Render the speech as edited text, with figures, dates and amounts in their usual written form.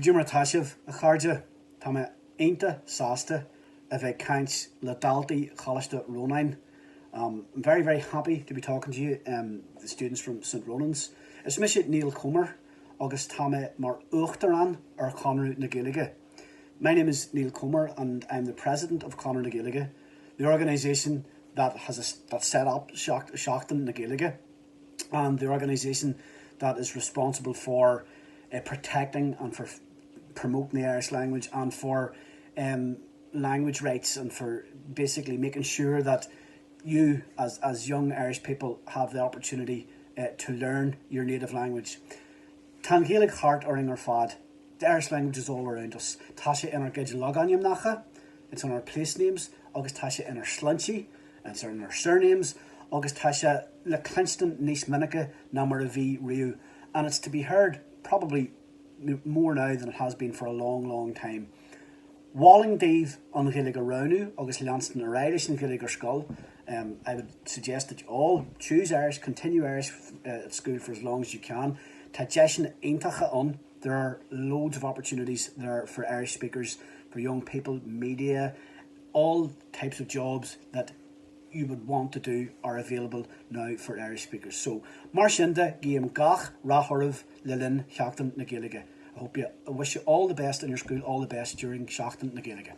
Kajumra Tashiv, a Kharja, Tama Ainta, Sasta, a Vekants, Ladalti, St Ronan. I'm very, very happy to be talking to you, the students from St Ronan's. It's Mr. Niall Comer, August Tama Mar Uchtaran, or Conradh na Gaeilge. My name is Niall Comer, and I'm the President of Conradh na Gaeilge, the organisation that set up Seachtain na Gaeilge, and the organisation that is responsible for protecting and for promoting the Irish language and for language rights and for basically making sure that you as young Irish people have the opportunity to learn your native language. Tan Gaeilge heart or in our fad. The Irish language is all around us. Tasha in our Gaeilge loganium nacha. It's on our place names. August Tasha in our slunchy. It's in our surnames. August Tasha le Clinston Nis Minica Namara V Riu. And it's to be heard probably more now than it has been for a long, long time. Walling Dave on Gaeilge Ronu, August Lanston or Irish and Gaeilge Skull. I would suggest that you all choose Irish, continue Irish at school for as long as you can. Tajeshin Eintacha on. There are loads of opportunities there for Irish speakers, for young people, media, all types of jobs that you would want to do are available now for Irish speakers. So, Marshinda, Guillaume Gach, Rahorov, Lilin, Seachtain na Gaeilge. I wish you all the best in your school, all the best during Seachtain na Gaeilge.